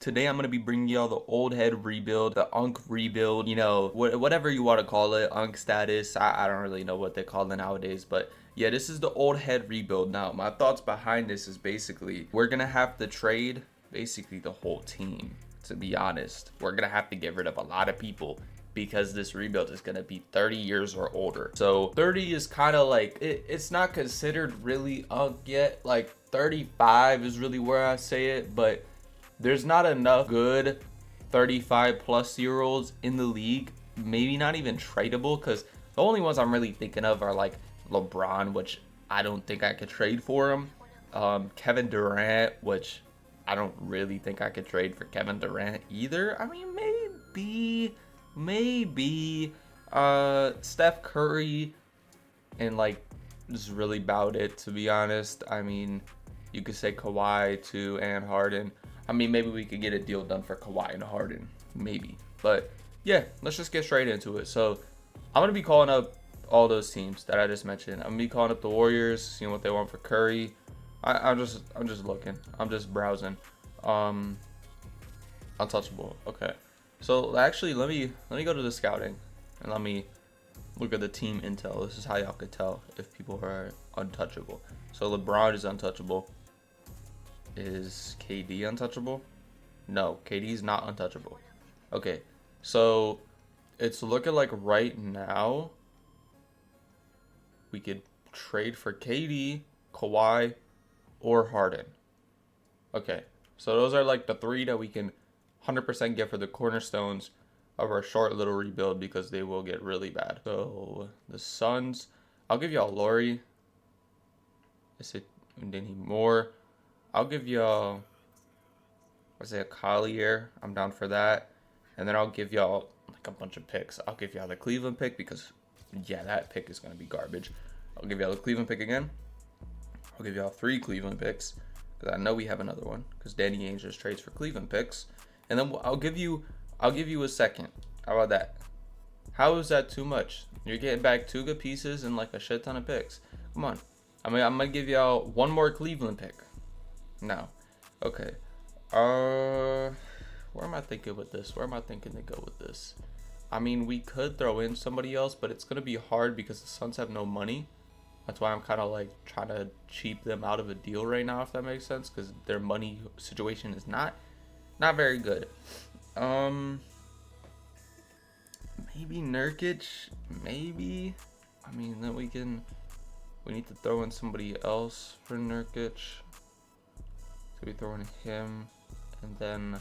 Today I'm going to be bringing y'all the old head rebuild, the Unk rebuild, you know, whatever you want to call it, Unk status. I don't really know what they call it nowadays, but yeah, this is the old head rebuild. Now, my thoughts behind this is basically we're going to have to trade basically the whole team, to be honest. We're going to have to get rid of a lot of people because this rebuild is going to be 30 years or older. So 30 is kind of like, it's not considered really Unk yet. Like 35 is really where I say it, but there's not enough good 35 plus year olds in the league, maybe not even tradable, because the only ones I'm really thinking of are like LeBron, which I don't think I could trade for him. Kevin Durant, which I don't really think I could trade for Kevin Durant either. I mean, maybe Steph Curry, and like just really about it, to be honest. I mean, you could say Kawhi too, and Harden. I mean, maybe we could get a deal done for Kawhi and Harden, maybe. But yeah, let's just get straight into it. So I'm gonna be calling up all those teams that I just mentioned. I'm gonna be calling up the Warriors, seeing what they want for Curry. I'm just looking. I'm just browsing. Untouchable. Okay. So actually, let me go to the scouting and let me look at the team intel. This is how y'all could tell if people are untouchable. So LeBron is untouchable. Is KD untouchable? No, KD's not untouchable. Okay, so it's looking like right now we could trade for KD, Kawhi, or Harden. Okay, so those are like the three that we can 100% get for the cornerstones of our short little rebuild, because they will get really bad. So the Suns, I'll give y'all Laurie. Is it any more? I'll give y'all, let's say, a Collier. I'm down for that. And then I'll give y'all like a bunch of picks. I'll give y'all the Cleveland pick because, yeah, that pick is going to be garbage. I'll give y'all the Cleveland pick again. I'll give y'all 3 Cleveland picks because I know we have another one because Danny Ainge just trades for Cleveland picks. And then I'll give you a second. How about that? How is that too much? You're getting back 2 good pieces and like a shit ton of picks. Come on. I'm going to give y'all one more Cleveland pick. No. Okay. Where am I thinking with this? Where am I thinking to go with this? I mean, we could throw in somebody else, but it's going to be hard because the Suns have no money. That's why I'm kind of like trying to cheap them out of a deal right now, if that makes sense, because their money situation is not very good. Maybe Nurkic, maybe. I mean, then we need to throw in somebody else for Nurkic. So we throw in him, and then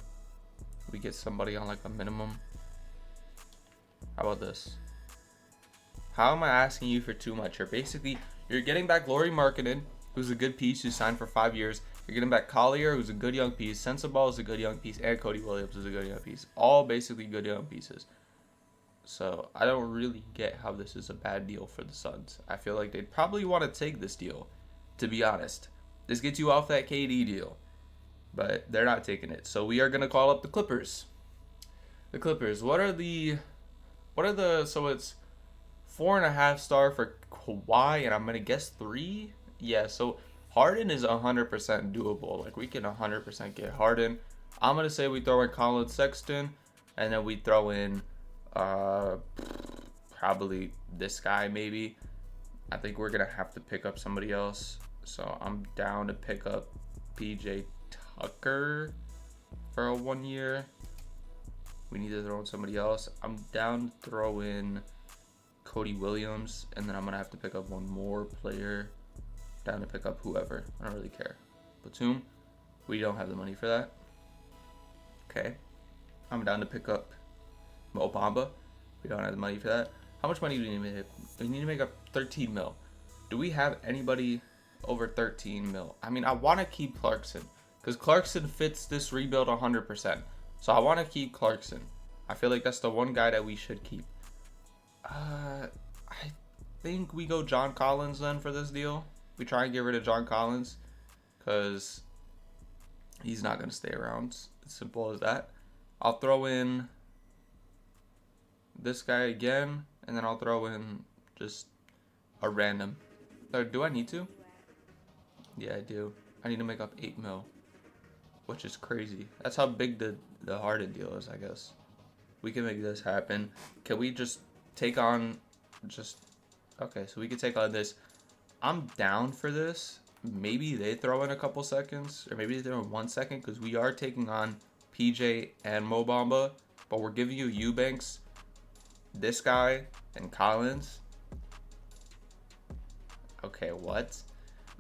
we get somebody on like a minimum. How about this? How am I asking you for too much? You're getting back Lauri Markkanen, who's a good piece, who signed for 5 years. You're getting back Collier, who's a good young piece. Sensabaugh is a good young piece, and Cody Williams is a good young piece. All basically good young pieces. So I don't really get how this is a bad deal for the Suns. I feel like they'd probably want to take this deal, to be honest. This gets you off that KD deal. But they're not taking it. So we are going to call up the Clippers. The Clippers. So it's 4.5 star for Kawhi, and I'm going to guess 3. Yeah, so Harden is 100% doable. Like, we can 100% get Harden. I'm going to say we throw in Colin Sexton, and then we throw in probably this guy maybe. I think we're going to have to pick up somebody else. So I'm down to pick up PJ Tucker for a 1 year. We need to throw in somebody else. I'm down to throw in Cody Williams, and then I'm gonna have to pick up one more player. Down to pick up whoever. I don't really care. Batum, we don't have the money for that. Okay. I'm down to pick up Mo Bamba. We don't have the money for that. How much money do we need to make? We need to make up 13 mil. Do we have anybody over 13 mil? I mean, I want to keep Clarkson, because Clarkson fits this rebuild 100%. So I want to keep Clarkson. I feel like that's the one guy that we should keep. I think we go John Collins then for this deal. We try and get rid of John Collins, because he's not going to stay around. It's simple as that. I'll throw in this guy again, and then I'll throw in just a random. Or do I need to? Yeah, I do. I need to make up 8 mil. which is crazy. That's how big the Harden deal is, I guess. We can make this happen. Can we just take on okay, so we can take on this. I'm down for this. Maybe they throw in a couple seconds, or maybe they throw in 1 second, because we are taking on PJ and Mo Bamba, but we're giving you Eubanks, this guy, and Collins. Okay, what?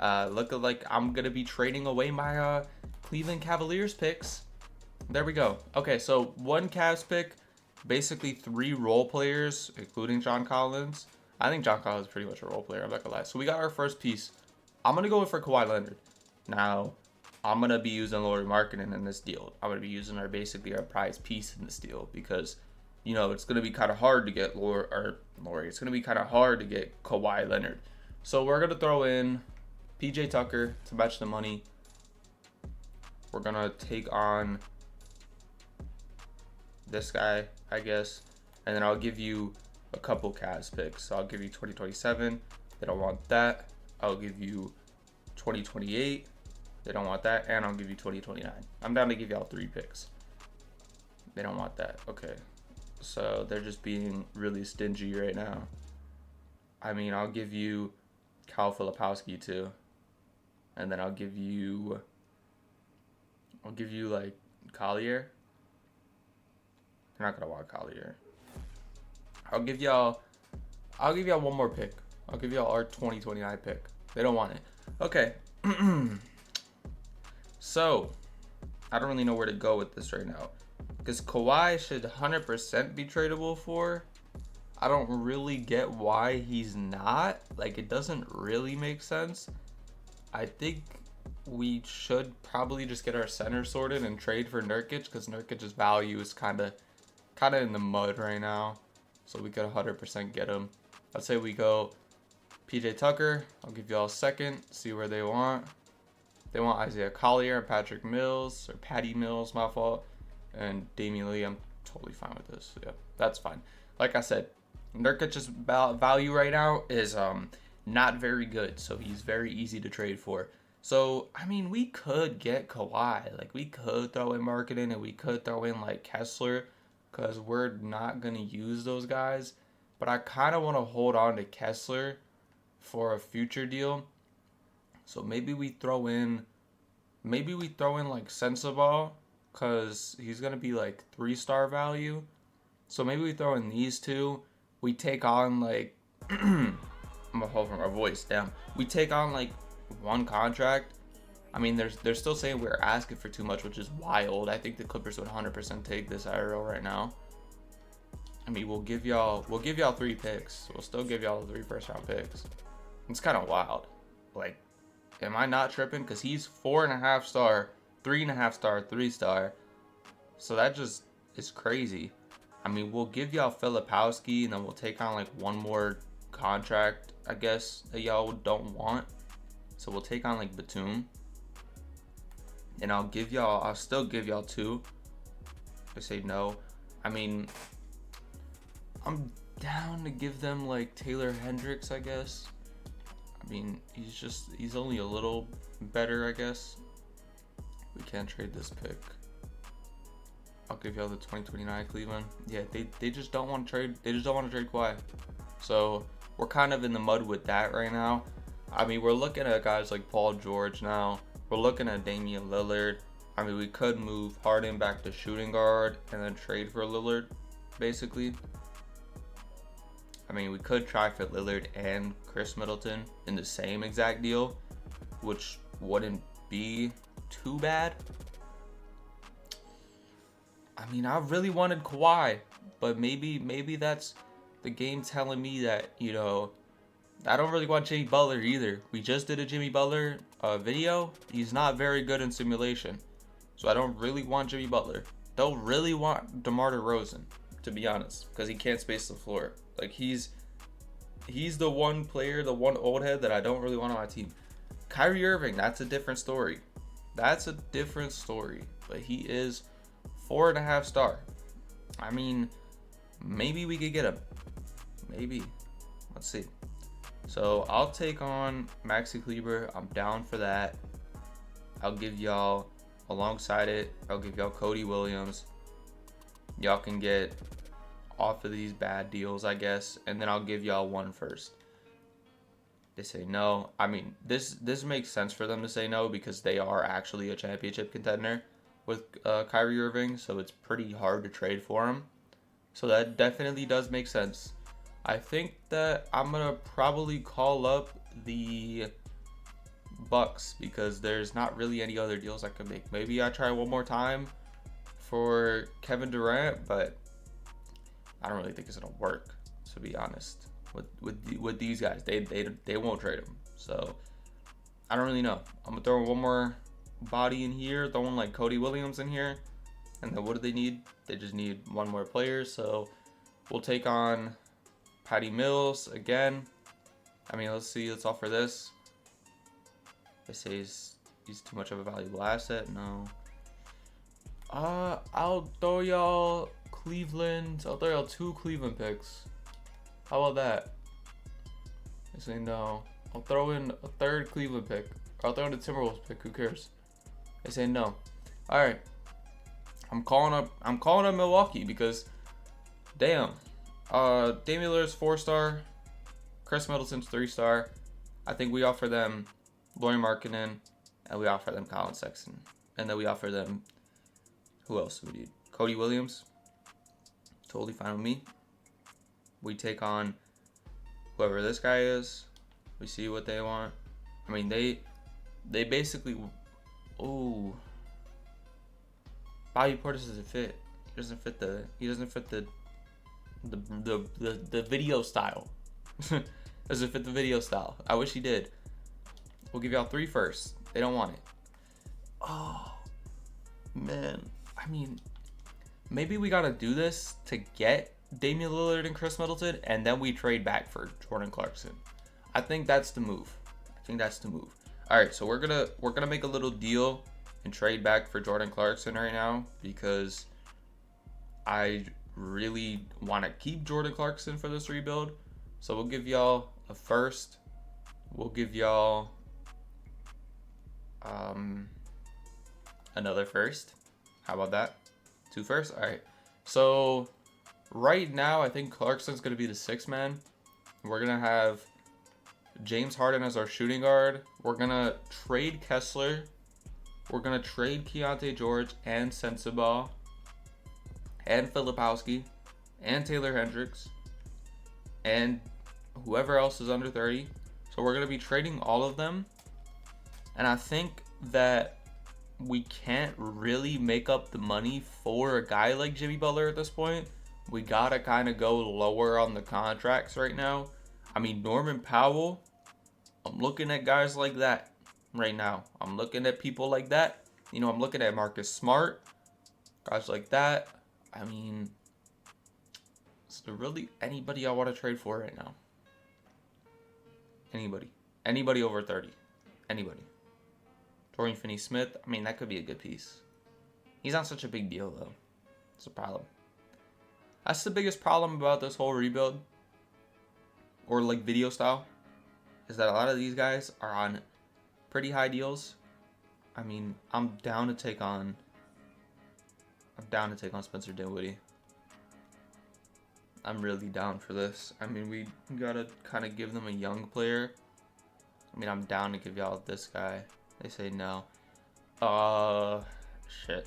Looking like I'm gonna be trading away my Cleveland Cavaliers picks. There we go. Okay, so 1 Cavs pick, basically 3 role players, including John Collins. I think John Collins is pretty much a role player, I'm not gonna lie. So we got our first piece. I'm gonna go in for Kawhi Leonard. Now, I'm gonna be using Lauri Markkanen in this deal. I'm gonna be using basically our prize piece in this deal, because, you know, it's gonna be kind of hard to get Lauri. It's gonna be kind of hard to get Kawhi Leonard. So we're gonna throw in PJ Tucker to match the money. We're gonna take on this guy, I guess, and then I'll give you a couple Cavs picks. So I'll give you 2027. They don't want that. I'll give you 2028. They don't want that, and I'll give you 2029. I'm down to give y'all 3 picks. They don't want that. Okay, so they're just being really stingy right now. I mean, I'll give you Kyle Filipowski too, and then I'll give you like Collier. You're not gonna want Collier. I'll give y'all 1 more pick. I'll give y'all our 2029 pick. They don't want it. Okay. So, I don't really know where to go with this right now, because Kawhi should 100% be tradable for. I don't really get why he's not. Like, it doesn't really make sense. I think we should probably just get our center sorted and trade for Nurkic, because Nurkic's value is kind of in the mud right now. So we could 100% get him. I'd say we go PJ Tucker. I'll give y'all a second, see where they want. They want Isaiah Collier and Patrick Mills, or Patty Mills, my fault, and Damian Lee. I'm totally fine with this. Yeah, that's fine. Like I said, Nurkic's value right now is not very good, so he's very easy to trade for. So, I mean, we could get Kawhi. Like, we could throw in Markkanen, and we could throw in, like, Kessler, because we're not going to use those guys. But I kind of want to hold on to Kessler for a future deal. So maybe we throw in like Sensabaugh, because he's going to be like 3-star value. So maybe we throw in these 2. We take on like, I'm going to hold from our voice, damn. We take on like 1 contract. I mean, they're still saying we're asking for too much, which is wild. I think the Clippers would 100% take this IRL right now. I mean, we'll give y'all 3 picks. We'll still give y'all 3 first-round picks. It's kind of wild. Like, am I not tripping? Because he's 4.5 star, 3.5 star, 3-star. So that just is crazy. I mean, we'll give y'all Filipowski, and then we'll take on like 1 more contract, I guess, that y'all don't want. So we'll take on like Batum. And I'll still give y'all 2. They say no. I mean, I'm down to give them like Taylor Hendricks, I guess. I mean, he's only a little better, I guess. We can't trade this pick. I'll give y'all the 2029 Cleveland. Yeah, they just don't want to trade. They just don't want to trade Kawhi. So we're kind of in the mud with that right now. I mean, we're looking at guys like Paul George now. We're looking at Damian Lillard. I mean, we could move Harden back to shooting guard and then trade for Lillard, basically. I mean, we could try for Lillard and Chris Middleton in the same exact deal, which wouldn't be too bad. I mean, I really wanted Kawhi, but maybe that's the game telling me that, you know, I don't really want Jimmy Butler either. We just did a Jimmy Butler video. He's not very good in simulation, so I don't really want Jimmy Butler. Don't really want DeMar DeRozan, to be honest, because he can't space the floor. Like, he's the one player, the one old head that I don't really want on my team. Kyrie Irving, that's a different story. That's a different story. But he is 4.5 star. I mean, maybe we could get him. Maybe. Let's see. So I'll take on Maxi Kleber. I'm down for that. I'll give y'all alongside it, I'll give y'all Cody Williams. Y'all can get off of these bad deals, I guess, and then I'll give y'all one first. They say no. I mean, this makes sense for them to say no because they are actually a championship contender with Kyrie Irving, so it's pretty hard to trade for him. So that definitely does make sense. I think that I'm gonna probably call up the Bucks because there's not really any other deals I could make. Maybe I try one more time for Kevin Durant, but I don't really think it's gonna work, to be honest. With these guys, they won't trade him. So I don't really know. I'm gonna throw one more body in here, throwing like Cody Williams in here, and then what do they need? They just need one more player. So we'll take on Patty Mills again. I mean, let's see. Let's offer this. They say he's too much of a valuable asset. No. I'll throw y'all Cleveland. I'll throw y'all 2 Cleveland picks. How about that? They say no. I'll throw in a 3rd Cleveland pick. Or I'll throw in a Timberwolves pick. Who cares? They say no. All right. I'm calling up Milwaukee because, damn. Damian Lillard's 4-star. Chris Middleton's 3-star. I think we offer them Lauri Markkanen, and we offer them Colin Sexton, and then we offer them, who else do we need? Cody Williams. Totally fine with me. We take on whoever this guy is. We see what they want. I mean, they basically, oh, Bobby Portis doesn't fit. He doesn't fit the video style. Doesn't fit the video style. I wish he did. We'll give y'all 3 first. They don't want it. Oh, man. I mean, maybe we got to do this to get Damian Lillard and Chris Middleton, and then we trade back for Jordan Clarkson. I think that's the move. All right, so we're gonna make a little deal and trade back for Jordan Clarkson right now because I really want to keep Jordan Clarkson for this rebuild. So we'll give y'all a first. We'll give y'all another first. How about that? 2 firsts? All right. So right now, I think Clarkson's going to be the 6th man. We're going to have James Harden as our shooting guard. We're going to trade Kessler. We're going to trade Keontae George and Sensabaugh and Filipowski and Taylor Hendricks and whoever else is under 30. So we're going to be trading all of them. And I think that we can't really make up the money for a guy like Jimmy Butler at this point. We got to kind of go lower on the contracts right now. I mean, Norman Powell, I'm looking at guys like that right now. I'm looking at people like that. You know, I'm looking at Marcus Smart, guys like that. I mean, is there really anybody I want to trade for right now? Anybody over 30. Anybody. Dorian Finney-Smith, I mean, that could be a good piece. He's not such a big deal, though. It's a problem. That's the biggest problem about this whole rebuild, or like video style, is that a lot of these guys are on pretty high deals. I mean, I'm down to take on Spencer Dinwiddie. I'm really down for this. I mean, we gotta kind of give them a young player. I mean, I'm down to give y'all this guy. They say no. Shit.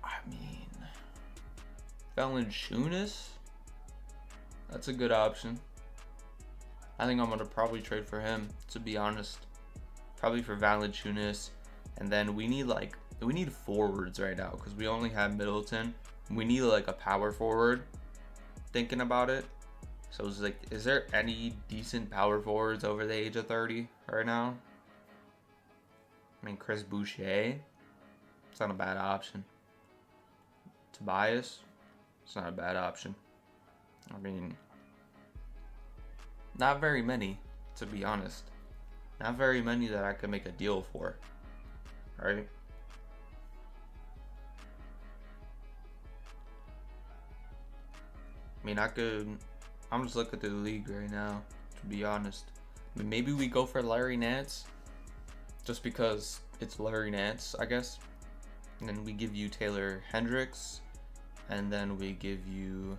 I mean, Valanciunas? That's a good option. I think I'm gonna probably trade for him, to be honest. Probably for Valanciunas. And then we need forwards right now because we only have Middleton. We need like a power forward. Thinking about it. So it's like, is there any decent power forwards over the age of 30 right now? I mean, Chris Boucher. It's not a bad option. Tobias. It's not a bad option. I mean, not very many, to be honest. Not very many that I could make a deal for. Right? I mean, I'm just looking through the league right now, to be honest. I mean, maybe we go for Larry Nance. just because it's Larry Nance, I guess. And then we give you Taylor Hendricks, and then we give you,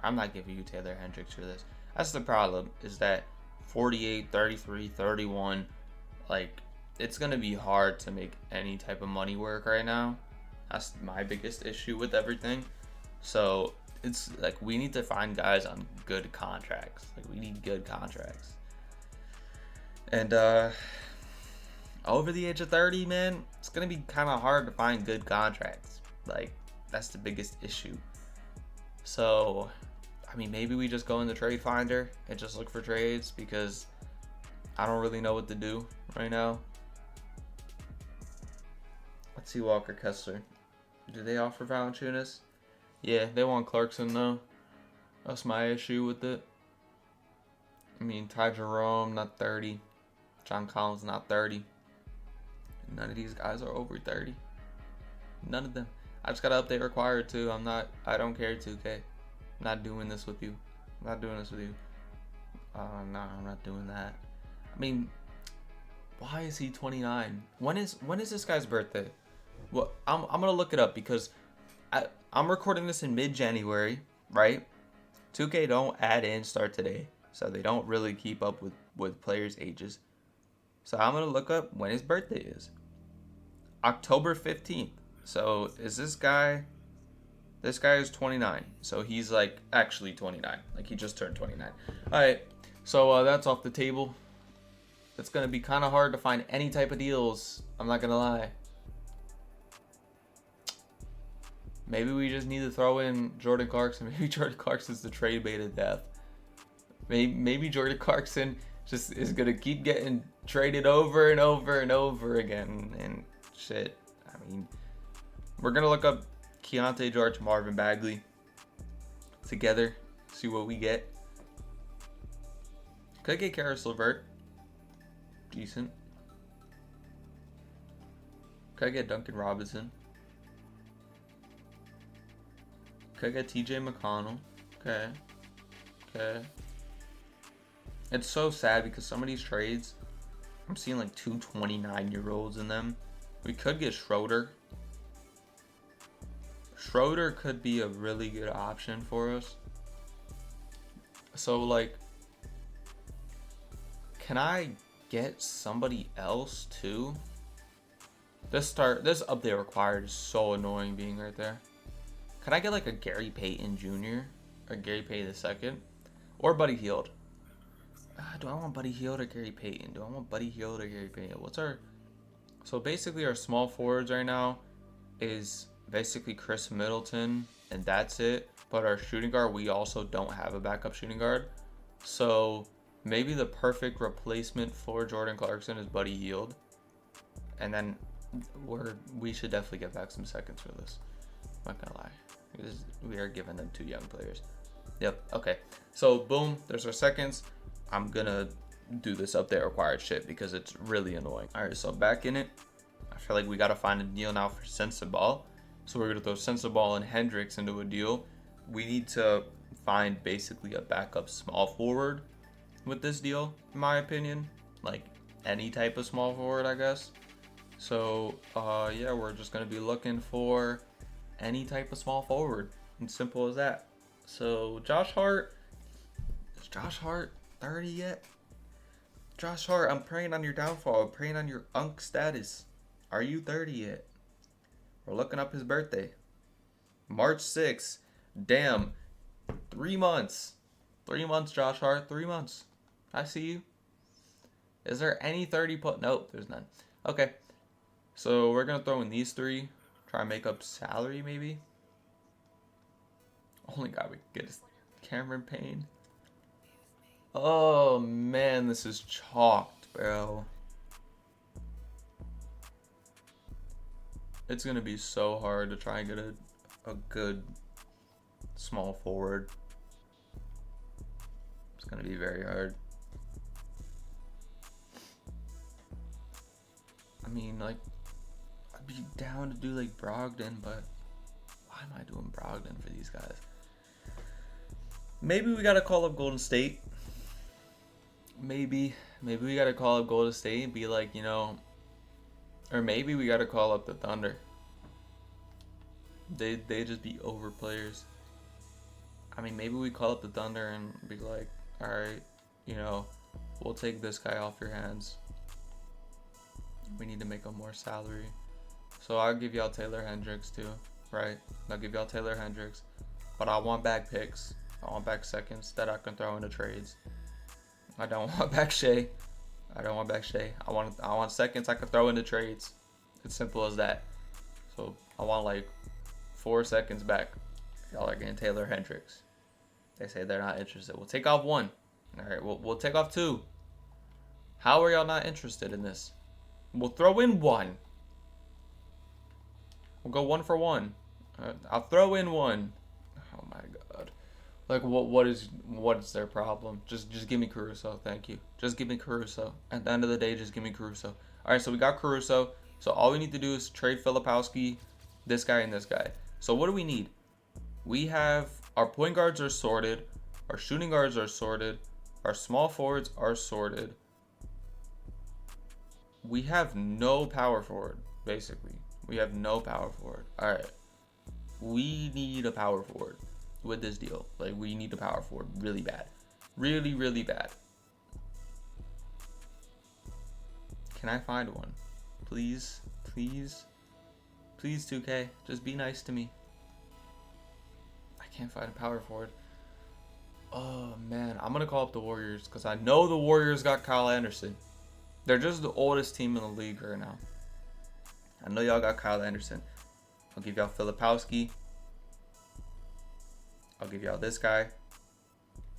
I'm not giving you Taylor Hendricks for this. That's the problem, is that 48, 33, 31, like, it's going to be hard to make any type of money work right now. That's my biggest issue with everything. So it's like we need to find guys on good contracts. Like, we need good contracts. And over the age of 30, man, it's going to be kind of hard to find good contracts. Like, that's the biggest issue. So, I mean, maybe we just go in the trade finder and just look for trades, because I don't really know what to do right now. Let's see Walker Kessler. Do they offer Valanciunas? Yeah, they want Clarkson though. That's my issue with it. I mean, Ty Jerome, not 30. John Collins, not 30. None of these guys are over 30. None of them. I just gotta update required too. I don't care 2K. I'm not doing this with you. I'm not doing this with you. No, I'm not doing that. I mean, why is he 29? When is this guy's birthday? Well, I'm gonna look it up, because I'm recording this in mid-January, right? 2K don't add in start today, so they don't really keep up with players' ages. So I'm gonna look up when his birthday is. October 15th. So is this guy? This guy is 29. So he's like actually 29. Like, he just turned 29. All right. So that's off the table. It's gonna be kind of hard to find any type of deals. I'm not gonna lie. Maybe we just need to throw in Jordan Clarkson. Maybe Jordan Clarkson's the trade bait of death. Maybe Jordan Clarkson just is gonna keep getting traded over and over and over again and shit. I mean, we're gonna look up Keontae George, Marvin Bagley together, see what we get. Could I get Karis LeVert? Decent. Could I get Duncan Robinson? Could I get TJ McConnell? Okay. Okay. It's so sad because some of these trades, I'm seeing like 2 29-year-olds in them. We could get Schroeder. Schroeder could be a really good option for us. So, like, can I get somebody else too? This update required is so annoying being right there. Can I get like a Gary Payton Jr. or Gary Payton II, or Buddy Hield? Do I want Buddy Hield or Gary Payton? Do I want Buddy Hield or Gary Payton? So basically our small forwards right now is basically Chris Middleton, and that's it. But our shooting guard, we also don't have a backup shooting guard. So maybe the perfect replacement for Jordan Clarkson is Buddy Hield. And then we should definitely get back some seconds for this. I'm not gonna lie. We are giving them 2 young players. Yep, okay. So boom, there's our seconds. I'm gonna do this update required shit because it's really annoying. Alright, so back in it. I feel like we gotta find a deal now for Sensabaugh. So we're gonna throw Sensabaugh and Hendricks into a deal. We need to find basically a backup small forward with this deal, in my opinion. Like any type of small forward, I guess. So yeah, we're just gonna be looking for any type of small forward, and simple as that. So Josh Hart, is Josh Hart 30 yet? Josh Hart, I'm praying on your downfall. I'm praying on your unk status. Are you 30 yet? We're looking up his birthday, March 6th. Damn, 3 months. 3 months, Josh Hart. 3 months. I see you. Is there any 30 put? Nope, there's none. Okay, so we're gonna throw in these 3. Try and make up salary, maybe. Only guy we could get is Cameron Payne. Oh man, this is chalked, bro. It's gonna be so hard to try and get a good small forward. It's gonna be very hard. I mean, like, I'd be down to do like Brogdon, but why am I doing Brogdon for these guys? Maybe we gotta call up Golden State. Maybe we gotta call up Golden State and be like, you know, Or maybe we gotta call up the Thunder. They just be over players. I mean, maybe we call up the Thunder and be like, all right, you know, we'll take this guy off your hands. We need to make him more salary. So I'll give y'all Taylor Hendricks too, right? I'll give y'all Taylor Hendricks, but I want back picks. I want back seconds that I can throw into trades. I don't want back Shea. I don't want back Shea. I want seconds I can throw into trades. It's simple as that. So I want like 4 seconds back. Y'all are getting Taylor Hendricks. They say they're not interested. We'll take off 1. All right, we'll take off 2. How are y'all not interested in this? We'll throw in 1. We'll go 1 for 1. I'll throw in 1. Oh my god. Like what is their problem? Just give me Caruso, thank you. Just give me Caruso. At the end of the day, just give me Caruso. All right, so we got Caruso. So all we need to do is trade Filipowski, this guy and this guy. So what do we need? We have our point guards are sorted, our shooting guards are sorted, our small forwards are sorted. We have no power forward, basically. We have no power forward. All right. We need a power forward with this deal. Like, we need a power forward really bad. Really, really bad. Can I find one? Please, please, please, 2K. Just be nice to me. I can't find a power forward. Oh, man. I'm going to call up the Warriors because I know the Warriors got Kyle Anderson. They're just the oldest team in the league right now. I know y'all got Kyle Anderson. I'll give y'all Filipowski. I'll give y'all this guy.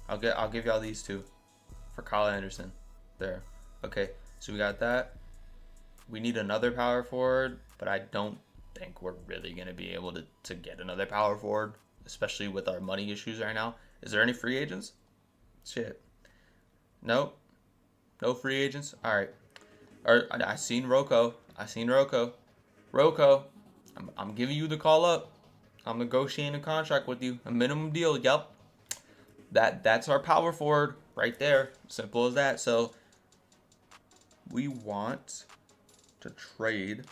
I'll give y'all these 2 for Kyle Anderson. There. Okay, so we got that. We need another power forward, but I don't think we're really gonna be able to get another power forward, especially with our money issues right now. Is there any free agents? Shit. Nope. No free agents. All right. I seen Rocco. Rocco, I'm giving you the call up. I'm negotiating a contract with you, a minimum deal. Yep. That's our power forward right there. Simple as that. So we want to trade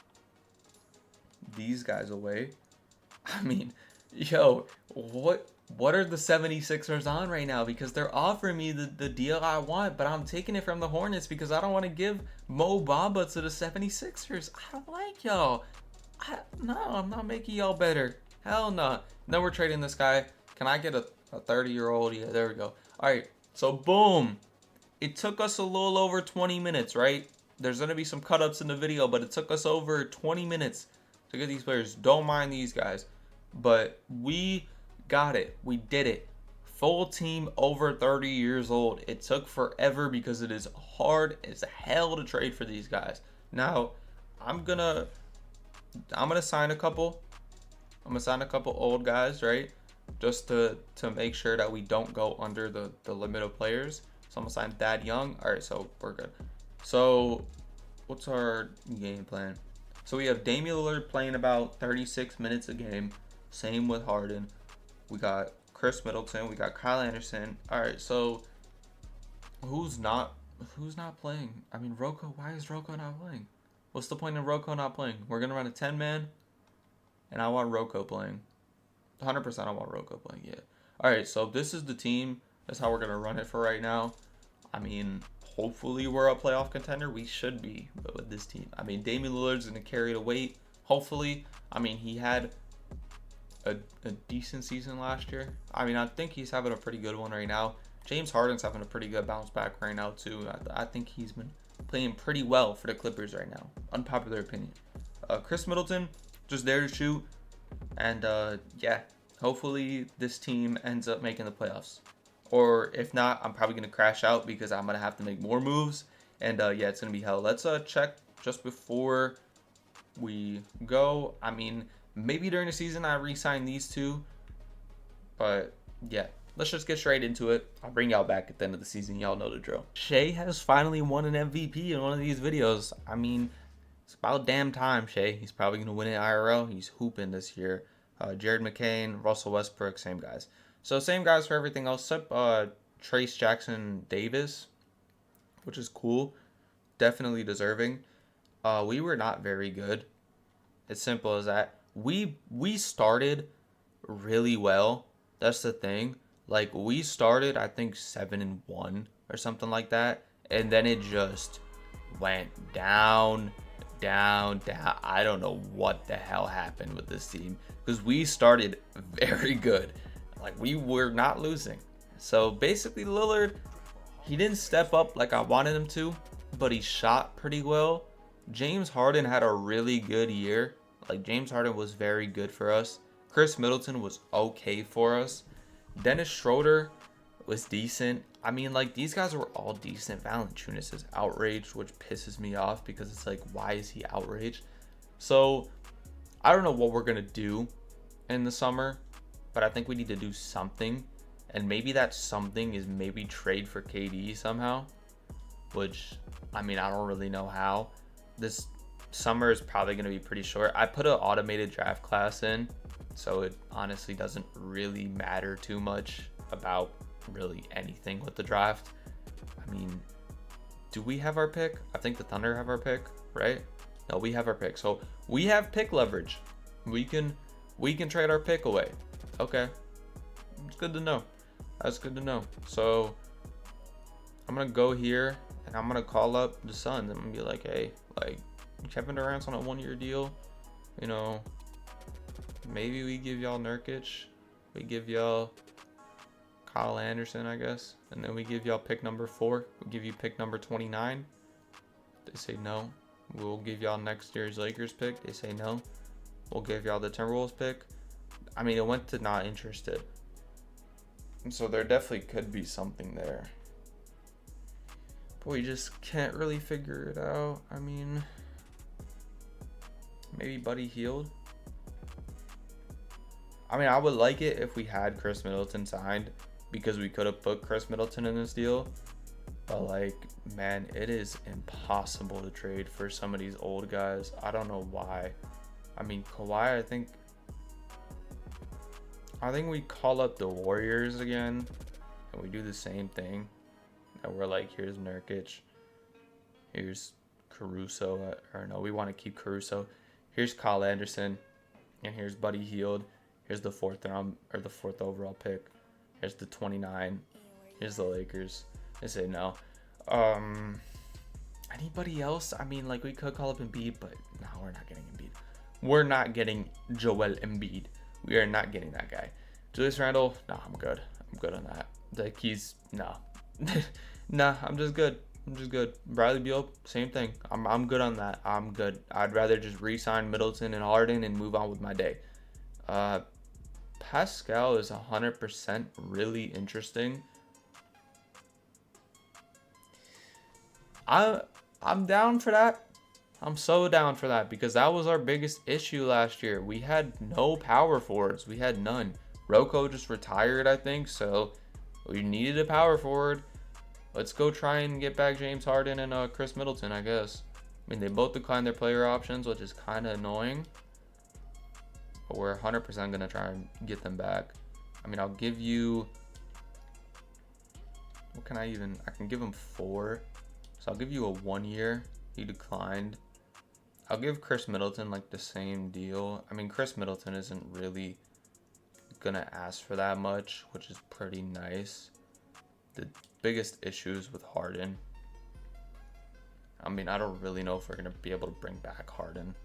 these guys away. I mean, yo, what are the 76ers on right now? Because they're offering me the deal I want, but I'm taking it from the Hornets because I don't want to give Mo Bamba to the 76ers. I don't like y'all. No, I'm not making y'all better. Hell no. Then we're trading this guy. Can I get a 30-year-old? Yeah, there we go. All right, so boom. It took us a little over 20 minutes, right? There's going to be some cut-ups in the video, but it took us over 20 minutes to get these players. Don't mind these guys. But we got it. We did it. Full team over 30 years old. It took forever because it is hard as hell to trade for these guys. Now, I'm gonna sign a couple. I'm gonna sign a couple old guys, right? Just to make sure that we don't go under the limit of players. So I'm gonna sign Thad Young. All right, so we're good. So what's our game plan? So we have Damian Lillard playing about 36 minutes a game. Same with Harden. We got Chris Middleton. We got Kyle Anderson. All right, so who's not playing? I mean, Rocco. Why is Rocco not playing? What's the point of Rocco not playing? We're gonna run a 10-man, and I want Rocco playing. 100%, I want Rocco playing. Yeah. All right, so this is the team. That's how we're gonna run it for right now. I mean, hopefully we're a playoff contender. We should be, but with this team, I mean, Damian Lillard's gonna carry the weight. Hopefully, I mean, he had a decent season last year. I mean, I think he's having a pretty good one right now. James Harden's having a pretty good bounce back right now too. I think he's been playing pretty well for the Clippers right now. Unpopular opinion. Chris Middleton just there to shoot, and yeah, hopefully this team ends up making the playoffs. Or if not, I'm probably gonna crash out because I'm gonna have to make more moves, and yeah, it's gonna be hell. Let's check just before we go. I mean, maybe during the season I re-sign these 2, but yeah, let's just get straight into it. I'll bring y'all back at the end of the season. Y'all know the drill. Shea has finally won an MVP in one of these videos. I mean, it's about damn time, Shea. He's probably gonna win it IRL. He's hooping this year. Jared McCain, Russell Westbrook, same guys. So same guys for everything else except Trace Jackson Davis, which is cool. Definitely deserving. We were not very good. As simple as that. We started really well. That's the thing. Like we started, I think 7-1 or something like that, and then it just went down, down, down. I don't know what the hell happened with this team because we started very good. Like we were not losing. So basically, Lillard, he didn't step up like I wanted him to, but he shot pretty well. James Harden had a really good year. Like James Harden was very good for us. Chris Middleton was okay for us. Dennis Schroeder was decent. I mean, like these guys were all decent. Valanciunas is outraged, which pisses me off because it's like, why is he outraged? So I don't know what we're gonna do in the summer, but I think we need to do something, and maybe that something is maybe trade for KD somehow. Which, I mean, I don't really know how. This summer is probably going to be pretty short. I put an automated draft class in, so it honestly doesn't really matter too much about really anything with the draft. I mean, do we have our pick? I think the Thunder have our pick, right? No, we have our pick. So we have pick leverage. We can trade our pick away. Okay. It's good to know. That's good to know. So I'm going to go here and I'm going to call up the Suns. I'm going to be like, hey, like Kevin Durant's on a 1-year deal. You know, maybe we give y'all Nurkic. We give y'all Kyle Anderson, I guess. And then we give y'all pick number 4. We give you pick number 29. They say no. We'll give y'all next year's Lakers pick. They say no. We'll give y'all the Timberwolves pick. I mean, it went to not interested. So there definitely could be something there. But we just can't really figure it out. I mean, maybe Buddy Hield. I mean, I would like it if we had Chris Middleton signed because we could have put Chris Middleton in this deal. But like, man, it is impossible to trade for some of these old guys. I don't know why. I mean, Kawhi, I think we call up the Warriors again and we do the same thing. And we're like, here's Nurkic, here's Caruso, or no, we want to keep Caruso. Here's Kyle Anderson, and here's Buddy Hield. Here's the 4th round or the 4th overall pick. Here's the 29. Here's the Lakers. They say no. Anybody else? I mean, like we could call up Embiid, but no, we're not getting Embiid. We're not getting Joel Embiid. We are not getting that guy. Julius Randle, no, I'm good. I'm good on that. Like he's no. Nah, I'm just good. Bradley Beal, same thing. I'm good on that. I'm good. I'd rather just re-sign Middleton and Harden and move on with my day. Pascal is 100% really interesting. I'm down for that. I'm so down for that because that was our biggest issue last year. We had no power forwards. We had none. Rocco just retired, I think, so we needed a power forward. Let's go try and get back James Harden and Chris Middleton, I guess. I mean, they both declined their player options, which is kind of annoying. But we're 100% going to try and get them back. I mean, I'll give you... What can I even... I can give him 4. So I'll give you a 1-year. He declined. I'll give Chris Middleton, like, the same deal. I mean, Chris Middleton isn't really going to ask for that much, which is pretty nice. The biggest issues with Harden. I mean, I don't really know if we're going to be able to bring back Harden.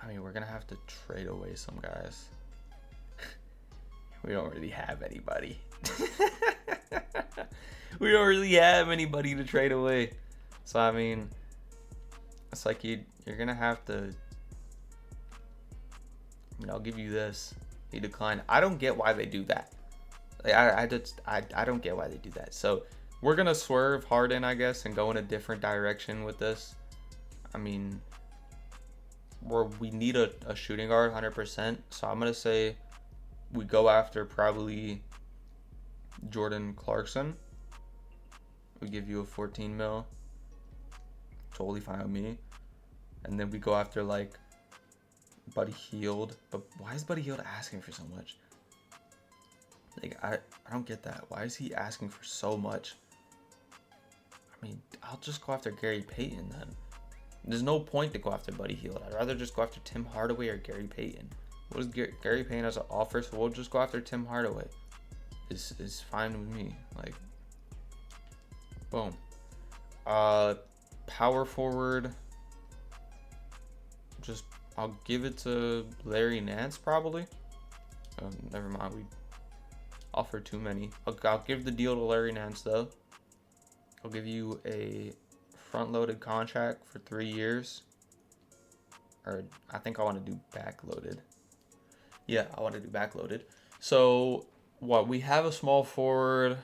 I mean, we're going to have to trade away some guys. We don't really have anybody. We don't really have anybody to trade away. So, I mean, it's like you're going to have to... I mean, I'll give you this. He declined. I don't get why they do that. Like, I don't get why they do that. So we're gonna swerve Harden, I guess, and go in a different direction with this. I mean, we need a shooting guard 100%. So I'm gonna say we go after probably Jordan Clarkson. We give you a 14 mil. Totally fine with me. And then we go after like Buddy Hield. But why is Buddy Hield asking for so much? Like, I don't get that. Why is he asking for so much? I mean, I'll just go after Gary Payton then. There's no point to go after Buddy Hield. I'd rather just go after Tim Hardaway or Gary Payton. What does Gary Payton has to offer? So we'll just go after Tim Hardaway. Is fine with me. Like, boom. Power forward. Just I'll give it to Larry Nance probably. Never mind. We offer too many. I'll give the deal to Larry Nance though. I'll give you a front-loaded contract for 3 years. Or I think I want to do back-loaded. Yeah, I want to do back-loaded. So what, we have a small forward.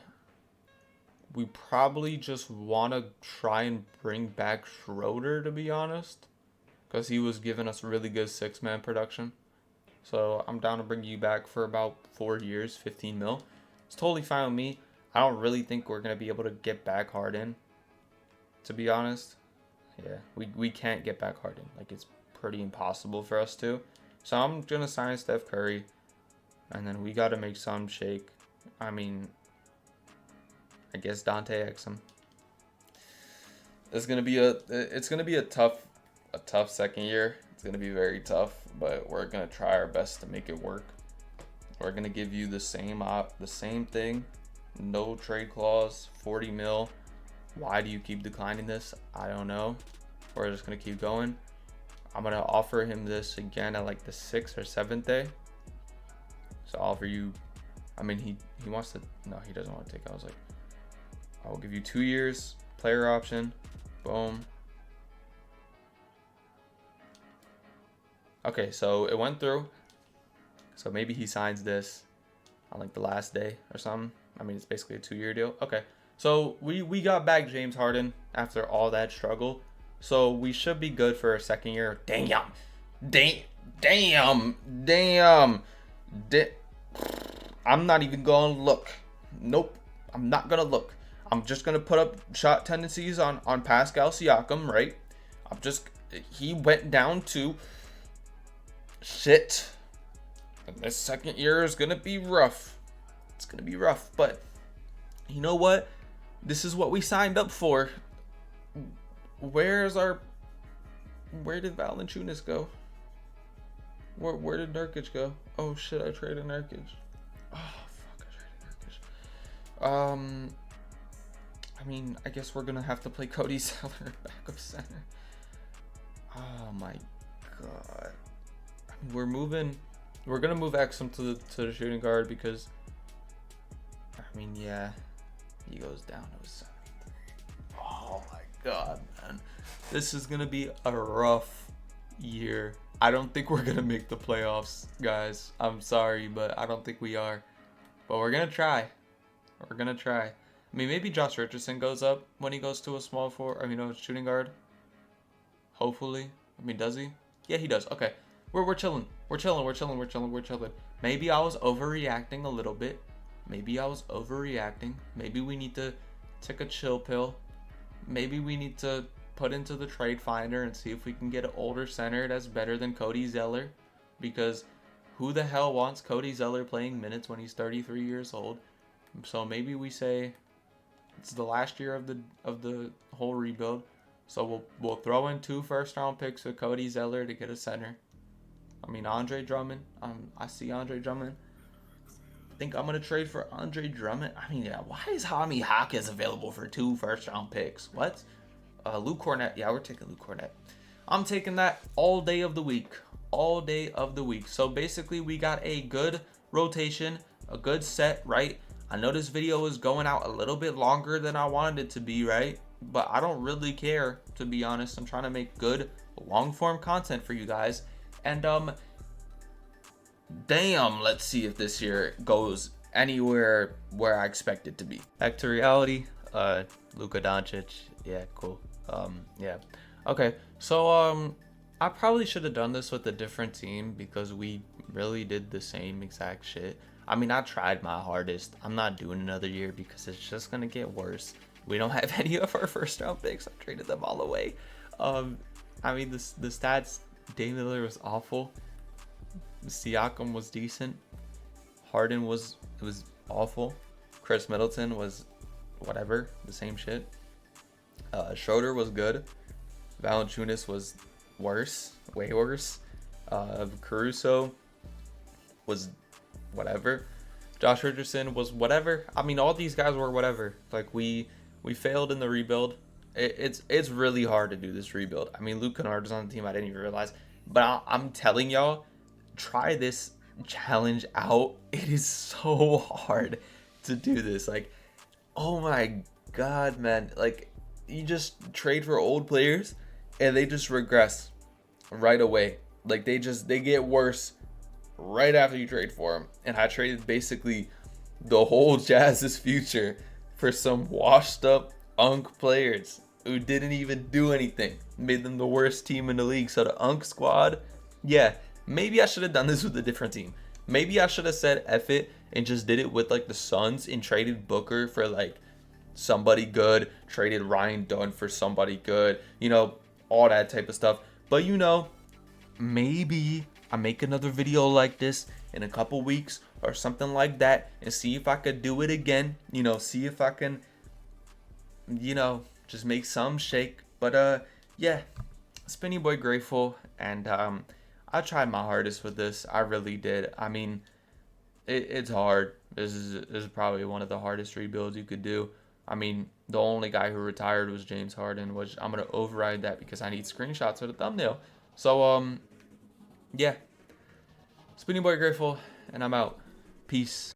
We probably just want to try and bring back Schroeder, to be honest, because he was giving us really good 6-man production. So I'm down to bring you back for about 4 years, 15 mil. It's totally fine with me. I don't really think we're going to be able to get back Harden, to be honest. Yeah, we can't get back Harden. Like, it's pretty impossible for us to. So I'm going to sign Steph Curry, and then we got to make some shake. I mean, I guess Dante Exum. It's going to be a tough second year. It's going to be very tough, but we're going to try our best to make it work. We're going to give you the same thing. No trade clause, 40 mil. Why do you keep declining this? I don't know. We're just going to keep going. I'm going to offer him this again at like the 6th or 7th day. So I'll offer you, I mean, he wants to, no, he doesn't want to take it. I was like, I'll give you 2 years, player option. Boom. Okay, so it went through. So maybe he signs this on like the last day or something. I mean, it's basically a 2-year deal. Okay, so we got back James Harden after all that struggle. So we should be good for a second year. Damn. I'm not even going to look. Nope, I'm not going to look. I'm just going to put up shot tendencies on Pascal Siakam, right? He went down to shit. And this second year is going to be rough. It's going to be rough, but you know what? This is what we signed up for. Where did Valanciunas go? Where did Nurkic go? Oh shit, I traded Nurkic. Oh fuck, I traded Nurkic. I mean, I guess we're gonna have to play Cody Zeller backup center. Oh my god. I mean, we're gonna move Exum to the shooting guard because, I mean, yeah, he goes down to 7th. Oh my god, man. This is gonna be a rough year. I don't think we're gonna make the playoffs, guys. I'm sorry, but I don't think we are. But we're gonna try. We're gonna try. I mean, maybe Josh Richardson goes up when he goes to a small forward. I mean, a shooting guard. Hopefully. I mean, does he? Yeah, he does. Okay. We're chilling. We're chilling. Maybe I was overreacting a little bit. Maybe we need to take a chill pill. Maybe we need to put into the trade finder and see if we can get an older center that's better than Cody Zeller. Because who the hell wants Cody Zeller playing minutes when he's 33 years old? So maybe we say it's the last year of the whole rebuild. So we'll throw in 2 first-round picks for Cody Zeller to get a center. I mean, Andre Drummond. I see Andre Drummond. I think I'm going to trade for Andre Drummond. I mean, yeah, why is Jaime Jaquez available for 2 first-round picks? What? Luke Cornett. Yeah, we're taking Luke Cornett. I'm taking that all day of the week. All day of the week. So basically, we got a good rotation, a good set, right? I know this video is going out a little bit longer than I wanted it to be, right? But I don't really care, to be honest. I'm trying to make good long-form content for you guys. And, damn, let's see if this year goes anywhere where I expect it to be. Back to reality. Luka Doncic. Yeah, cool. Yeah. Okay, so, I probably should have done this with a different team because we really did the same exact shit. I mean, I tried my hardest. I'm not doing another year because it's just going to get worse. We don't have any of our first-round picks. I traded them all away. I mean, the stats, Dame Lillard was awful. Siakam was decent. Harden was awful. Chris Middleton was whatever, the same shit. Schroeder was good. Valanciunas was worse, way worse. Caruso was whatever. Josh Richardson was whatever. I mean, all these guys were whatever. Like we failed in the rebuild. It's really hard to do this rebuild. I mean, Luke Kennard is on the team. I didn't even realize. But I'm telling y'all, try this challenge out. It is so hard to do this. Like, oh my god, man. Like, you just trade for old players and they just regress right away. Like, they get worse right after you trade for them. And I traded basically the whole Jazz's future for some washed up Unk players who didn't even do anything. Made them the worst team in the league. So the Unk squad, yeah, maybe I should have done this with a different team. Maybe I should have said F it and just did it with like the Suns and traded Booker for like somebody good, traded Ryan Dunn for somebody good, you know, all that type of stuff. But you know, maybe I make another video like this in a couple weeks or something like that and see if I could do it again, you know, see if I can, you know, just make some shake. But yeah, Spinny Boy grateful, and I tried my hardest with this. I really did. I mean, it's hard. This is probably one of the hardest rebuilds you could do. I mean, the only guy who retired was James Harden, which I'm gonna override that because I need screenshots for the thumbnail. So yeah, Spinny Boy grateful, and I'm out. Peace.